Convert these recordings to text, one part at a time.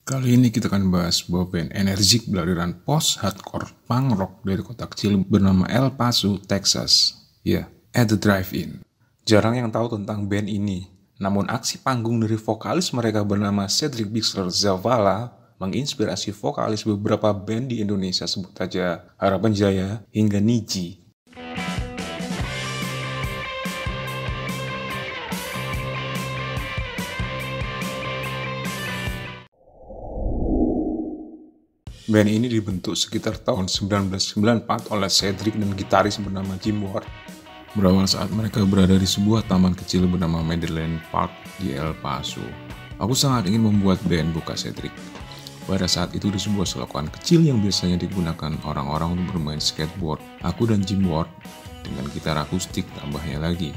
Kali ini kita akan bahas sebuah band energik beraliran post-hardcore punk rock dari kota kecil bernama El Paso, Texas. Ya, At The Drive-In. Jarang yang tahu tentang band ini, namun aksi panggung dari vokalis mereka bernama Cedric Bixler Zavala menginspirasi vokalis beberapa band di Indonesia, sebut saja Harapan Jaya hingga Niji. Band ini dibentuk sekitar tahun 1994 oleh Cedric dan gitaris bernama Jim Ward. Berawal saat mereka berada di sebuah taman kecil bernama Madeleine Park di El Paso. Aku sangat ingin membuat band, buka Cedric. Pada saat itu di sebuah selokan kecil yang biasanya digunakan orang-orang untuk bermain skateboard, aku dan Jim Ward dengan gitar akustik tambahnya lagi.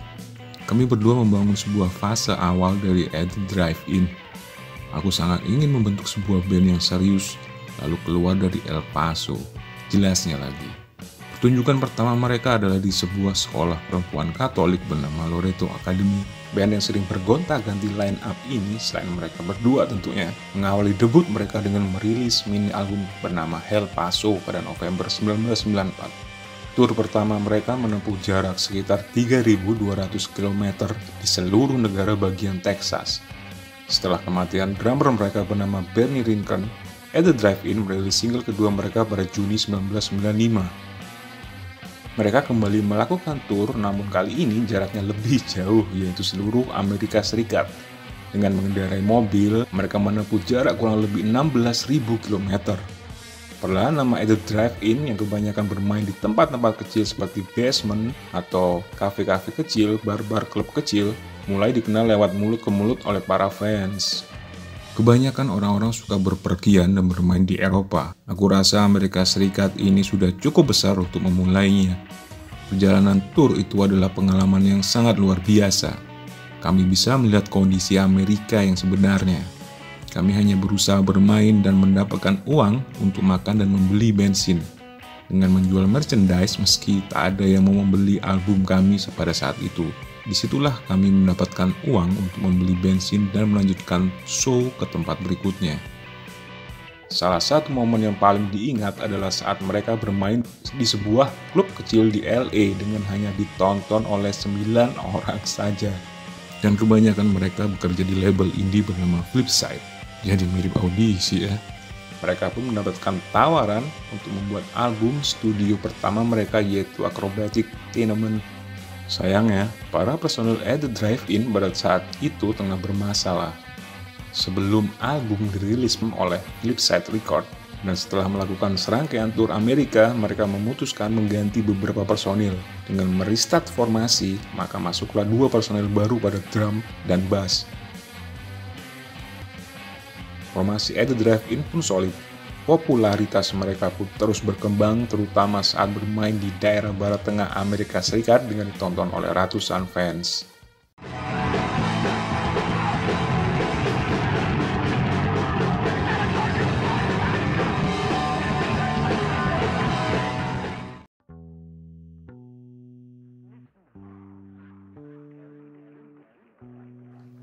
Kami berdua membangun sebuah fase awal dari At The Drive-In. Aku sangat ingin membentuk sebuah band yang serius, lalu keluar dari El Paso. Jelasnya lagi, pertunjukan pertama mereka adalah di sebuah sekolah perempuan Katolik bernama Loreto Academy. Band yang sering bergonta-ganti line up ini, selain mereka berdua tentunya, mengawali debut mereka dengan merilis mini album bernama El Paso pada November 1994. Tur pertama mereka menempuh jarak sekitar 3.200 km di seluruh negara bagian Texas. Setelah kematian drummer mereka bernama Bernie Rincon, At The Drive-In merilis single kedua mereka pada Juni 1995. Mereka kembali melakukan tur, namun kali ini jaraknya lebih jauh, yaitu seluruh Amerika Serikat. Dengan mengendarai mobil, mereka menempuh jarak kurang lebih 16.000 km. Perlahan nama At The Drive-In yang kebanyakan bermain di tempat-tempat kecil seperti basement atau kafe-kafe kecil, bar-bar klub kecil, mulai dikenal lewat mulut ke mulut oleh para fans. Kebanyakan orang-orang suka berpergian dan bermain di Eropa. Aku rasa Amerika Serikat ini sudah cukup besar untuk memulainya. Perjalanan tur itu adalah pengalaman yang sangat luar biasa. Kami bisa melihat kondisi Amerika yang sebenarnya. Kami hanya berusaha bermain dan mendapatkan uang untuk makan dan membeli bensin. Dengan menjual merchandise meski tak ada yang mau membeli album kami pada saat itu. Disitulah kami mendapatkan uang untuk membeli bensin dan melanjutkan show ke tempat berikutnya. Salah satu momen yang paling diingat adalah saat mereka bermain di sebuah klub kecil di LA dengan hanya ditonton oleh 9 orang saja. Dan kebanyakan mereka bekerja di label indie bernama Flipside. Jadi mirip audisi ya. Mereka pun mendapatkan tawaran untuk membuat album studio pertama mereka, yaitu Acrobatic Tenement. Sayangnya, para personel At The Drive-In pada saat itu tengah bermasalah. Sebelum album dirilis oleh Flipside Record, dan setelah melakukan serangkaian tur Amerika, mereka memutuskan mengganti beberapa personil. Dengan merestart formasi, maka masuklah 2 personil baru pada drum dan bass. Formasi At The Drive-In pun solid. Popularitas mereka pun terus berkembang, terutama saat bermain di daerah barat tengah Amerika Serikat dengan ditonton oleh ratusan fans.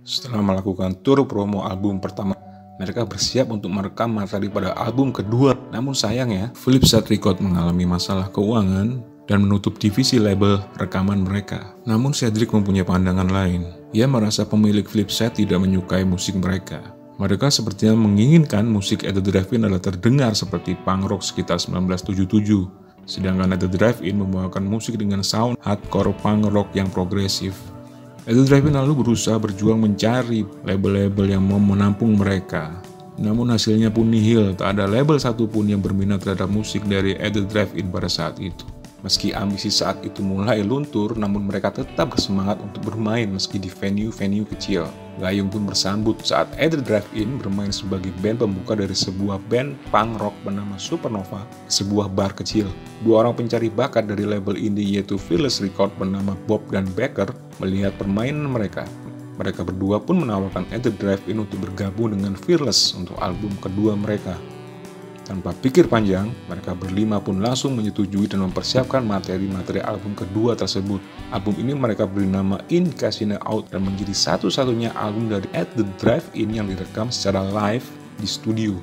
Setelah melakukan tur promo album pertama, mereka bersiap untuk merekam materi pada album kedua. Namun sayangnya, Flipside Record mengalami masalah keuangan dan menutup divisi label rekaman mereka. Namun Cedric mempunyai pandangan lain. Ia merasa pemilik Flipside tidak menyukai musik mereka. Mereka sepertinya menginginkan musik At The Drive-In adalah terdengar seperti punk rock sekitar 1977. Sedangkan At The Drive-In membawakan musik dengan sound hardcore punk rock yang progresif. At The Drive-In lalu berusaha berjuang mencari label-label yang mau menampung mereka. Namun hasilnya pun nihil, tak ada label satupun yang berminat terhadap musik dari At The Drive-In pada saat itu. Meski ambisi saat itu mulai luntur, namun mereka tetap bersemangat untuk bermain meski di venue-venue kecil. Gayung pun bersambut saat At The Drive-In bermain sebagai band pembuka dari sebuah band punk rock bernama Supernova di sebuah bar kecil. 2 orang pencari bakat dari label indie yaitu Fearless Record bernama Bob dan Becker melihat permainan mereka. Mereka berdua pun menawarkan At The Drive-In untuk bergabung dengan Fearless untuk album kedua mereka. Tanpa pikir panjang, mereka berlima pun langsung menyetujui dan mempersiapkan materi-materi album kedua tersebut. Album ini mereka beri nama In Casino Out dan menjadi satu-satunya album dari At The Drive-In yang direkam secara live di studio.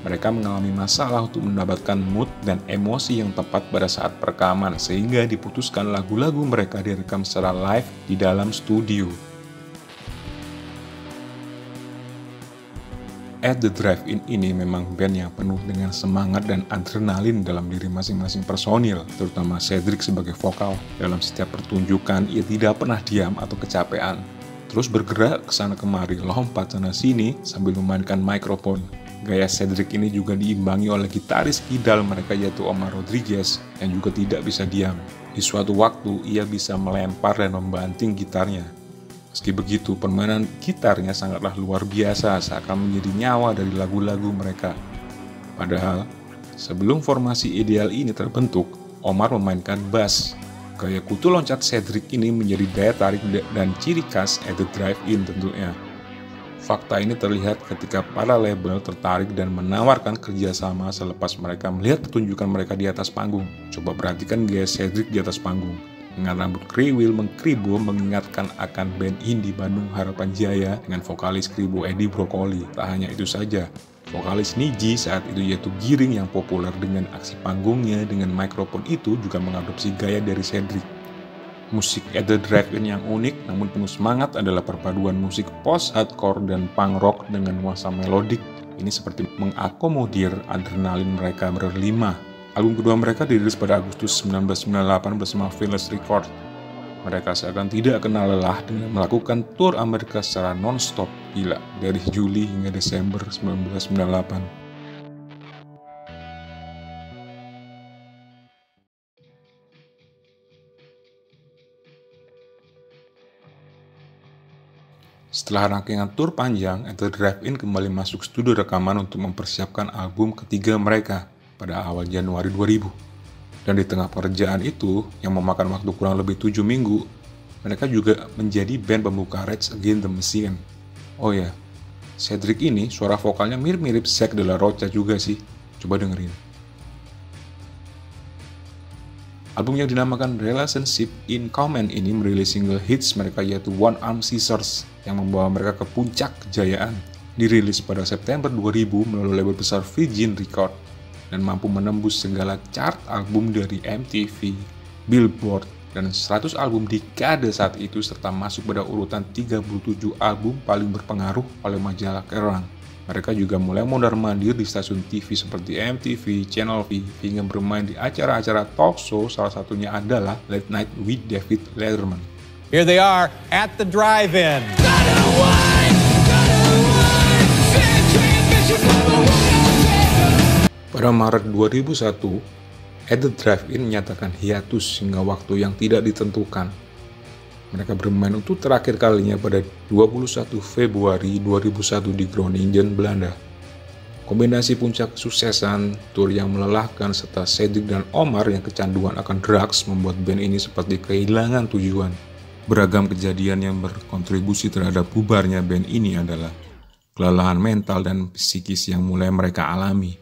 Mereka mengalami masalah untuk mendapatkan mood dan emosi yang tepat pada saat perekaman, sehingga diputuskan lagu-lagu mereka direkam secara live di dalam studio. At The Drive-In ini memang band yang penuh dengan semangat dan adrenalin dalam diri masing-masing personil, terutama Cedric sebagai vokal. Dalam setiap pertunjukan, ia tidak pernah diam atau kecapean. Terus bergerak ke sana kemari, lompat sana sini sambil memainkan mikrofon. Gaya Cedric ini juga diimbangi oleh gitaris kidal mereka yaitu Omar Rodriguez yang juga tidak bisa diam. Di suatu waktu, ia bisa melempar dan membanting gitarnya. Meski begitu, permainan gitarnya sangatlah luar biasa seakan menjadi nyawa dari lagu-lagu mereka. Padahal, sebelum formasi ideal ini terbentuk, Omar memainkan bass. Gaya kutu loncat Cedric ini menjadi daya tarik dan ciri khas At The Drive-In tentunya. Fakta ini terlihat ketika para label tertarik dan menawarkan kerjasama selepas mereka melihat pertunjukan mereka di atas panggung. Coba perhatikan gaya Cedric di atas panggung. Dengan rambut kriwil mengkribo mengingatkan akan band indie Bandung Harapan Jaya dengan vokalis kribo Edi Brokoli. Tak hanya itu saja, vokalis Niji saat itu yaitu Giring yang populer dengan aksi panggungnya dengan mikrofon itu juga mengadopsi gaya dari Cedric. Musik At The Drive-In yang unik namun penuh semangat adalah perpaduan musik post-hardcore dan punk rock dengan nuansa melodik. Ini seperti mengakomodir adrenalin mereka berlima. Album kedua mereka dirilis pada Agustus 1998 bersama Fearless Records. Mereka seakan tidak kenal lelah dengan melakukan tour Amerika secara non-stop. Gila, dari Juli hingga Desember 1998. Setelah rangkaian tur panjang, At The Drive-In kembali masuk studio rekaman untuk mempersiapkan album ketiga mereka pada awal Januari 2000. Dan di tengah pekerjaan itu, yang memakan waktu kurang lebih 7 minggu, mereka juga menjadi band pembuka Rage Against the Machine. Oh ya, Cedric ini suara vokalnya mirip-mirip Zack de la Rocha juga sih. Coba dengerin. Album yang dinamakan Relationship in Common ini merilis single hits mereka yaitu One Arm Scissors yang membawa mereka ke puncak kejayaan. Dirilis pada September 2000 melalui label besar Virgin Records dan mampu menembus segala chart album dari MTV, Billboard, dan 100 album dekade saat itu serta masuk pada urutan 37 album paling berpengaruh oleh majalah Kerrang. Mereka juga mulai mondar-mandir di stasiun TV seperti MTV, Channel V, hingga bermain di acara-acara talk show, salah satunya adalah Late Night with David Letterman. Here they are at the drive-in. Pada Maret 2001, At The Drive-In menyatakan hiatus hingga waktu yang tidak ditentukan. Mereka bermain untuk terakhir kalinya pada 21 Februari 2001 di Groningen, Belanda. Kombinasi puncak kesuksesan, tur yang melelahkan, serta Cedric dan Omar yang kecanduan akan drugs membuat band ini seperti kehilangan tujuan. Beragam kejadian yang berkontribusi terhadap bubarnya band ini adalah kelelahan mental dan psikis yang mulai mereka alami.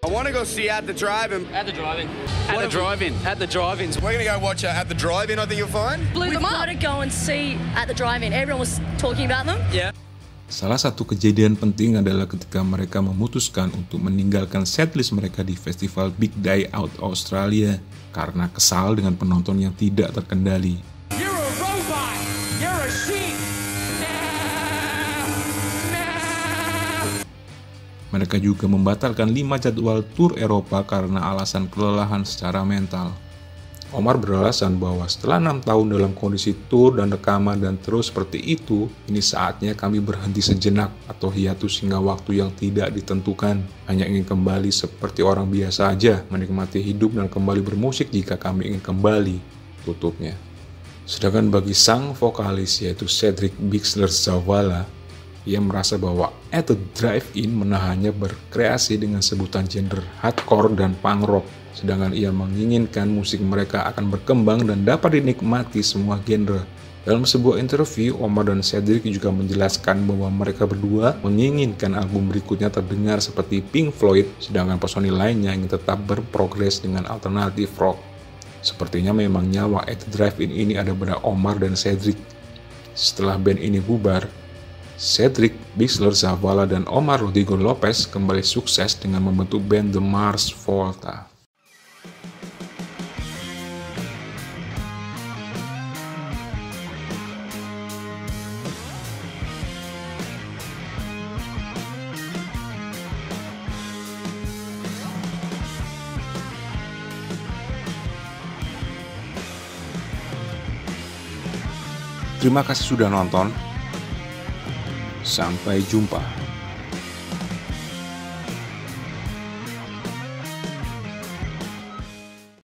I want to go see At The Drive-In. At the drive-in. At the drive-in. At the drive-in. We're going to go watch At The Drive-In, I think you'll find. We've got to go and see At The Drive-In. Everyone was talking about them. Yeah. Salah satu kejadian penting adalah ketika mereka memutuskan untuk meninggalkan setlist mereka di festival Big Day Out Australia karena kesal dengan penonton yang tidak terkendali. You're a robot. You're a sheep. Mereka juga membatalkan 5 jadwal tur Eropa karena alasan kelelahan secara mental. Omar beralasan bahwa setelah 6 tahun dalam kondisi tur dan rekaman dan terus seperti itu, ini saatnya kami berhenti sejenak atau hiatus hingga waktu yang tidak ditentukan. Hanya ingin kembali seperti orang biasa aja, menikmati hidup dan kembali bermusik jika kami ingin kembali, tutupnya. Sedangkan bagi sang vokalis yaitu Cedric Bixler-Zavala, ia merasa bahwa At The Drive-In menahannya berkreasi dengan sebutan genre hardcore dan punk rock, sedangkan ia menginginkan musik mereka akan berkembang dan dapat dinikmati semua genre. Dalam sebuah interview, Omar dan Cedric juga menjelaskan bahwa mereka berdua menginginkan album berikutnya terdengar seperti Pink Floyd, sedangkan personil lainnya ingin tetap berprogres dengan alternatif rock. Sepertinya memang nyawa At The Drive-In ini ada pada Omar dan Cedric. Setelah band ini bubar, Cedric, Bixler Zavala, dan Omar Rodrigo Lopez kembali sukses dengan membentuk band The Mars Volta. Terima kasih sudah nonton. Sampai jumpa.